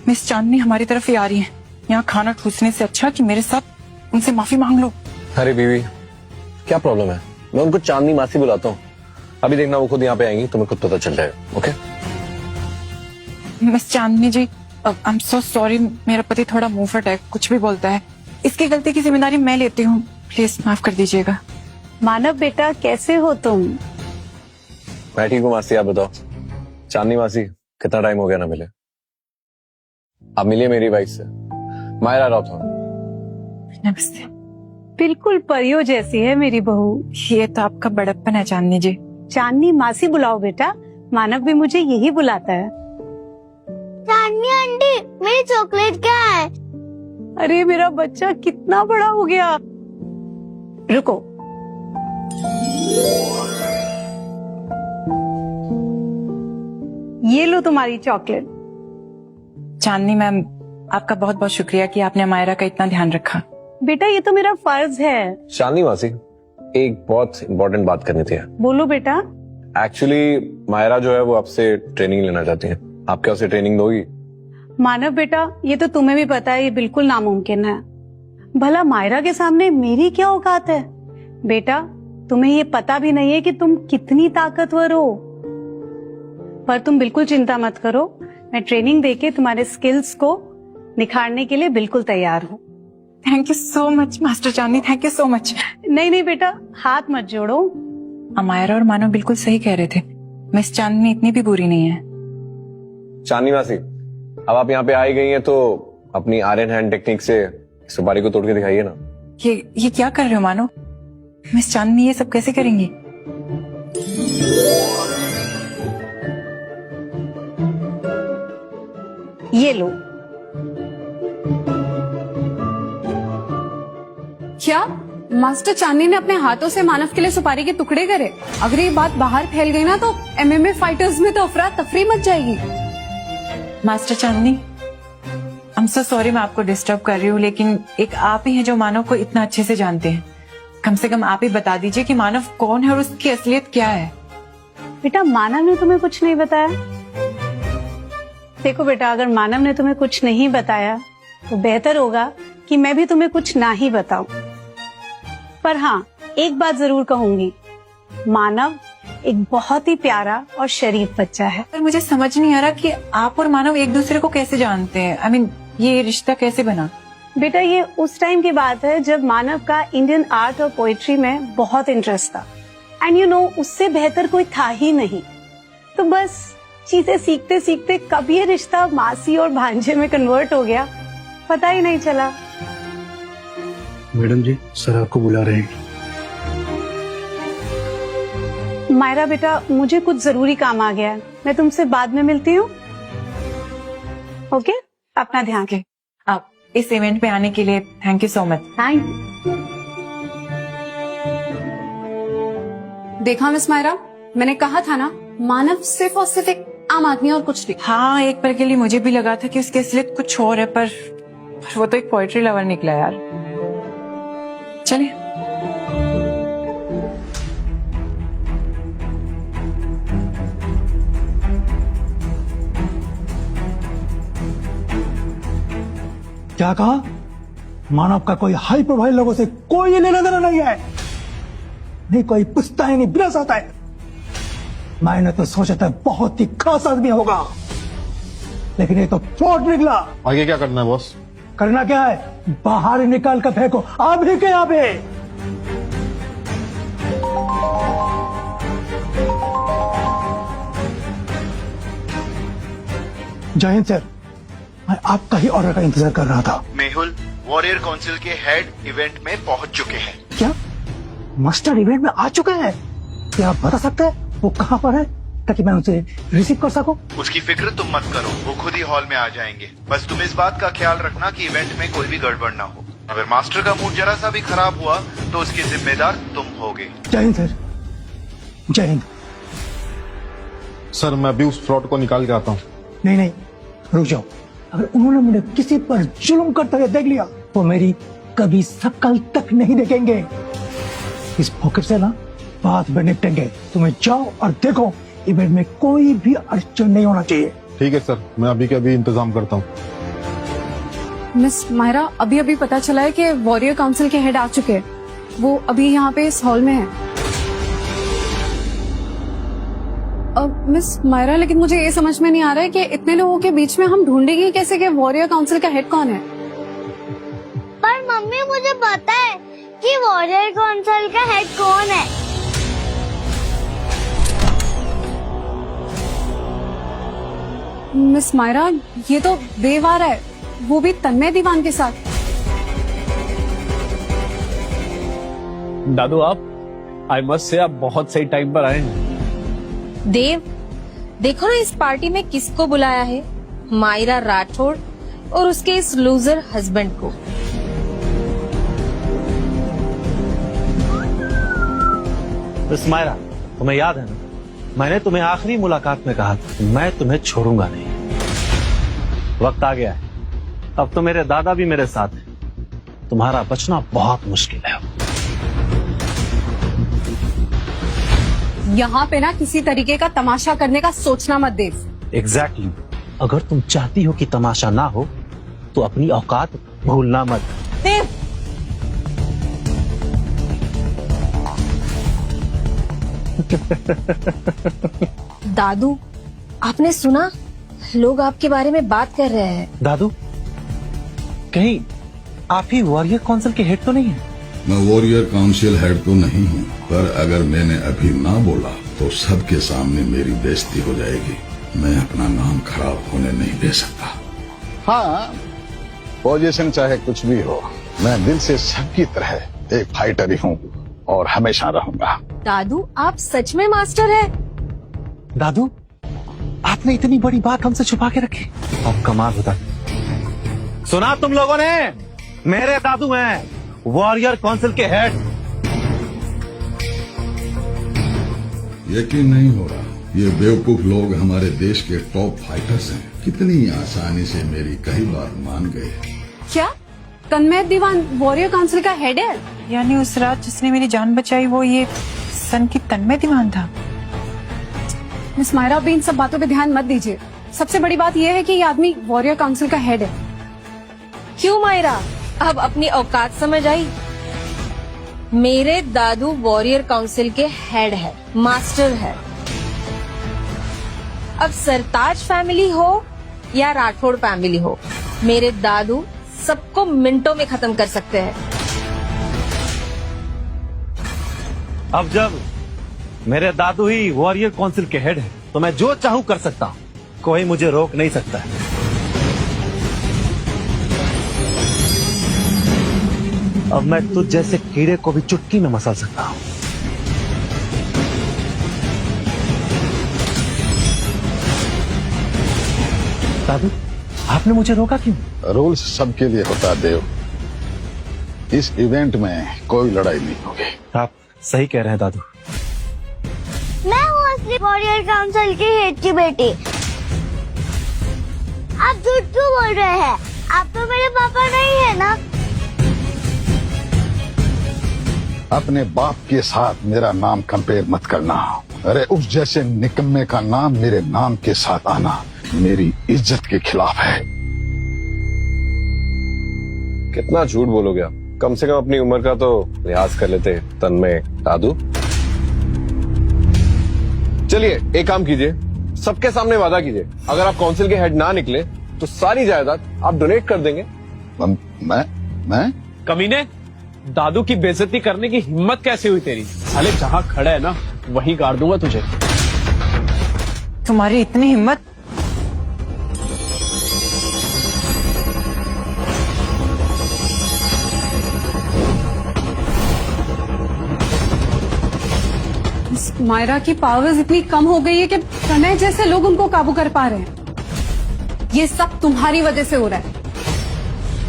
Miss चांदनी हमारी तरफ ही आ रही है। यहाँ खाना ठूसने से अच्छा कि मेरे साथ उनसे माफी मांग लो। अरे बीवी, क्या प्रॉब्लम है? मैं उनको चांदनी मासी बुलाता हूँ। अभी देखना वो खुद यहाँ पे आएंगी, तुम्हें खुद पता चल जाएगा। Okay miss Chandni ji, I am so sorry, मेरा पति थोड़ा मुंह फट है, कुछ भी बोलता है। इसकी गलती की जिम्मेदारी मैं लेती हूँ, प्लीज माफ कर दीजिएगा। मानव बेटा, कैसे हो तुम? मैं ठीक हूँ मासी, आप बताओ। चांदनी मासी, कितना टाइम हो गया ना मिले। आप मिलिए मेरी वाइफ से, मायरा राठौर। नमस्ते। बिल्कुल परियों जैसी है मेरी बहू। ये तो आपका बड़प्पन है चांदनी जी। चांदनी मासी बुलाओ बेटा, मानव भी मुझे यही बुलाता है। चांदनी आंटी, मेरी चॉकलेट क्या है? अरे मेरा बच्चा कितना बड़ा हो गया। रुको, ये लो तुम्हारी चॉकलेट। चांदनी मैम, आपका बहुत बहुत शुक्रिया कि आपने मायरा का इतना ध्यान रखा। बेटा ये तो मेरा फर्ज है। चांदनी मासी, एक बहुत इम्पोर्टेंट बात करनी थी। बोलो बेटा। एक्चुअली मायरा जो है वो आपसे ट्रेनिंग लेना चाहती है। आप क्या उसे ट्रेनिंग दोगी? मानव बेटा, ये तो तुम्हें भी पता है, ये बिल्कुल नामुमकिन है। भला मायरा के सामने मेरी क्या औकात है? बेटा तुम्हें ये पता भी नहीं है कि तुम कितनी ताकतवर हो। पर तुम बिल्कुल चिंता मत करो, मैं ट्रेनिंग देके तुम्हारे स्किल्स को निखारने के लिए बिल्कुल तैयार हूँ। Thank you so much master Chandni, thank you so much. नहीं नहीं बेटा, हाथ मत जोड़ो। मायरा और मानव बिल्कुल सही कह रहे थे, मिस चांदनी इतनी भी बुरी नहीं है। चांदनी मासी, अब आप यहाँ पे आई गई हैं तो अपनी आयरन हैंड टेक्निक से सुपारी को तोड़ के दिखाइए ना। ये क्या कर रहे हो मानो? मिस चांदनी ये सब कैसे करेंगी? ये लो। क्या मास्टर चांदनी ने अपने हाथों से मानव के लिए सुपारी के टुकड़े करे? अगर ये बात बाहर फैल गई ना तो एमएमए फाइटर्स में तो अफरा तफरी मच जाएगी। Master Chandni, I am so sorry मैं आपको डिस्टर्ब कर रही हूँ, लेकिन एक आप ही हैं जो मानव को इतना अच्छे से जानते हैं। कम से कम आप ही बता दीजिए कि मानव कौन है और उसकी असलियत क्या है। बेटा मानव ने तुम्हें कुछ नहीं बताया? देखो बेटा, अगर मानव ने तुम्हें कुछ नहीं बताया तो बेहतर होगा कि मैं भी तुम्हें कुछ ना ही बताऊं। पर हाँ, एक बात जरूर कहूंगी, मानव एक बहुत ही प्यारा और शरीफ बच्चा है। पर मुझे समझ नहीं आ रहा कि आप और मानव एक दूसरे को कैसे जानते हैं। आई मीन ये रिश्ता कैसे बना? बेटा ये उस टाइम की बात है जब मानव का इंडियन आर्ट और पोएट्री में बहुत इंटरेस्ट था। एंड यू नो, उससे बेहतर कोई था ही नहीं। तो बस चीजें सीखते सीखते कब ये रिश्ता मासी और भांजे में कन्वर्ट हो गया, पता ही नहीं चला। मैडम जी, सर आपको बुला रहे हैं। मायरा बेटा, मुझे कुछ जरूरी काम आ गया है, मैं तुमसे बाद में मिलती हूँ। ओके, अपना ध्यान रखें। आप इस इवेंट पे आने के लिए thank you so much. Thank. देखा मिस मायरा, मैंने कहा था ना, मानव सिर्फ और सिर्फ एक आम आदमी और कुछ नहीं। हाँ, एक पल के लिए मुझे भी लगा था कि उसकी असलियत कुछ और है, पर वो तो एक पोएट्री लवर निकला यार। चलिए। क्या कहा? मानव का कोई हाई प्रोफाइल लोगों से कोई लेना देना नहीं है, नहीं कोई पूछता है, नहीं बिना आता है। मैंने तो सोचा था बहुत ही खास आदमी होगा, लेकिन ये तो फ्रॉड निकला। आगे क्या करना है बॉस? करना क्या है? बाहर निकाल कर फेंको, आप ही के यहाँ पे। जय हिंद सर, मैं आपका ही ऑर्डर का इंतजार कर रहा था। मेहुल वॉरियर काउंसिल के हेड इवेंट में पहुंच चुके हैं। क्या मास्टर इवेंट में आ चुके हैं? क्या आप बता सकते हैं वो कहाँ पर है, ताकि मैं उनसे रिसीव कर सकूं? उसकी फिक्र तुम मत करो, वो खुद ही हॉल में आ जाएंगे। बस तुम इस बात का ख्याल रखना कि इवेंट में कोई भी गड़बड़ ना हो। अगर मास्टर का मूड जरा सा भी खराब हुआ तो उसकी जिम्मेदार तुम होगे। जय हिंद सर। जय हिंद। सर मैं अभी उस फ्रॉड को निकाल के आता हूँ। नहीं नहीं, रुक जाओ। अगर उन्होंने मुझे किसी पर जुल्म करते हुए देख लिया तो मेरी कभी शक्ल तक नहीं देखेंगे। इस पॉकेट से ना बात में निपटेंगे। तुम्हें जाओ और देखो इवेंट में कोई भी अड़चन नहीं होना चाहिए। ठीक है सर, मैं अभी के अभी इंतजाम करता हूँ। मिस मायरा, अभी अभी पता चला है कि वॉरियर काउंसिल के हेड आ चुके हैं। वो अभी यहाँ पे इस हॉल में है। मिस मायरा, लेकिन मुझे ये समझ में नहीं आ रहा है कि इतने लोगों के बीच में हम ढूंढेंगे कैसे कि वॉरियर काउंसिल का हेड कौन है। पर मम्मी मुझे पता है कि वॉरियर काउंसिल का हेड कौन है। मिस मायरा, ये तो देव आ रहा है, वो भी तन्मय दीवान के साथ। दादू, आप आई मस्ट से आप बहुत सही टाइम पर आए हैं। देव, देखो ना इस पार्टी में किसको बुलाया है, मायरा राठौड़ और उसके इस लूजर हस्बैंड को। मिस मायरा, तुम्हें याद है ना, मैंने तुम्हें आखिरी मुलाकात में कहा था मैं तुम्हें छोड़ूंगा नहीं। वक्त आ गया है, अब तो मेरे दादा भी मेरे साथ हैं। तुम्हारा बचना बहुत मुश्किल है। यहाँ पे ना किसी तरीके का तमाशा करने का सोचना मत देव। एग्जैक्टली। अगर तुम चाहती हो कि तमाशा ना हो तो अपनी औकात भूलना मत। देव, दादू, आपने सुना? लोग आपके बारे में बात कर रहे हैं। दादू, कहीं आप ही वॉरियर काउंसिल के हेड तो नहीं है? मैं वॉरियर काउंसिल हेड तो नहीं हूँ, पर अगर मैंने अभी ना बोला तो सबके सामने मेरी बेइज्जती हो जाएगी। मैं अपना नाम खराब होने नहीं दे सकता। हाँ, पोजीशन चाहे कुछ भी हो, मैं दिल से सबकी तरह एक फाइटर ही हूँ और हमेशा रहूंगा। दादू, आप सच में मास्टर है? दादू, आपने इतनी बड़ी बात हमसे छुपा के रखी, अब कमाल होता। सुना तुम लोगों ने, मेरे दादू हैं वॉरियर काउंसिल के हेड। यकीन नहीं हो रहा, ये बेवकूफ लोग हमारे देश के टॉप फाइटर्स हैं। कितनी आसानी से मेरी कई बात मान गए। क्या तन्मय दीवान वॉरियर काउंसिल का हेड है? यानी उस रात जिसने मेरी जान बचाई वो ये सन की तन्मय दीवान था। मिस मायरा, अभी इन सब बातों पे ध्यान मत दीजिए। सबसे बड़ी बात यह है कि ये आदमी वॉरियर काउंसिल का हेड है। क्यों मायरा, अब अपनी औकात समझ आई? मेरे दादू वॉरियर काउंसिल के हेड है, मास्टर है। अब सरताज फैमिली हो या राठौड़ फैमिली हो, मेरे दादू सबको मिनटों में खत्म कर सकते हैं। अब जब मेरे दादू ही वॉरियर काउंसिल के हेड है तो मैं जो चाहूं कर सकता हूं, कोई मुझे रोक नहीं सकता है। अब मैं तुझ जैसे कीड़े को भी चुटकी में मसल सकता हूं। दादू, आपने मुझे रोका क्यों? रूल्स सबके लिए होता है देव। इस इवेंट में कोई लड़ाई नहीं होगी। आप सही कह रहे हैं दादू। मैं हूँ असली वॉरियर काउंसिल की हेड की बेटी। आप झूठ क्यों बोल रहे हैं? आप तो मेरे पापा नहीं है ना। अपने बाप के साथ मेरा नाम कंपेयर मत करना। अरे उस जैसे निकम्मे का नाम मेरे नाम के साथ आना मेरी इज्जत के खिलाफ है। कितना झूठ बोलोगे आप? कम से कम अपनी उम्र का तो लिहाज कर लेते तन्मय दादू। चलिए एक काम कीजिए, सबके सामने वादा कीजिए, अगर आप काउंसिल के हेड ना निकले तो सारी जायदाद आप डोनेट कर देंगे। मैं कमीने, दादू की बेइज्जती करने की हिम्मत कैसे हुई तेरी? साले जहां खड़ा है ना वहीं गाड़ दूंगा तुझे। तुम्हारी इतनी हिम्मत? मायरा की पावर्स इतनी कम हो गई है कि प्रणय जैसे लोग उनको काबू कर पा रहे हैं। ये सब तुम्हारी वजह से हो रहा है।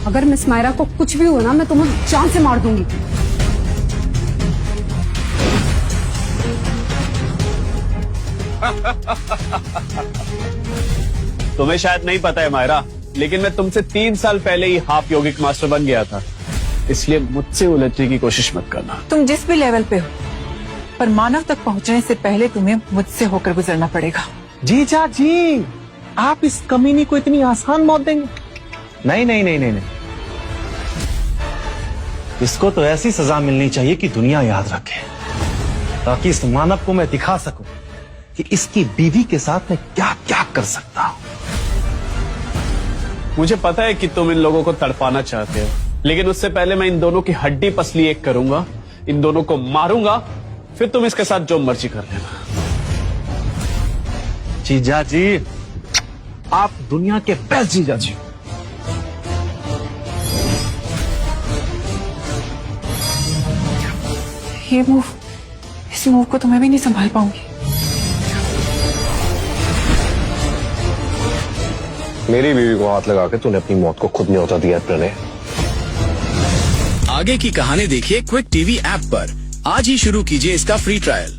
अगर मिस मायरा को कुछ भी हुआ ना, मैं तुम्हें जान से मार दूंगी। तुम्हें शायद नहीं पता है मायरा, लेकिन मैं तुमसे 3 साल पहले ही हाफ यौगिक मास्टर बन गया था, इसलिए मुझसे उलझने की कोशिश मत करना। तुम जिस भी लेवल पे हो, पर मानव तक पहुंचने से पहले तुम्हें मुझसे होकर गुजरना पड़ेगा। जीजा जी, आप इस कमीनी को इतनी आसान मौत देंगे? नहीं नहीं नहीं नहीं नहीं, इसको तो ऐसी सजा मिलनी चाहिए कि दुनिया याद रखे, ताकि इस मानव को मैं दिखा सकूं कि इसकी बीवी के साथ मैं क्या क्या कर सकता हूं। मुझे पता है कि तुम इन लोगों को तड़पाना चाहते हो, लेकिन उससे पहले मैं इन दोनों की हड्डी पसली एक करूंगा, इन दोनों को मारूंगा, फिर तुम इसके साथ जो मर्जी कर लेना। जीजा जी, आप दुनिया के बेस्ट जीजा जी हो। ये मूव, इस मूव को तो मैं भी नहीं संभाल पाऊंगी। मेरी बीवी को हाथ लगा के तूने अपनी मौत को खुद न्योता दिया प्रणय। आगे की कहानी देखिए क्विक टीवी ऐप पर। आज ही शुरू कीजिए इसका फ्री ट्रायल।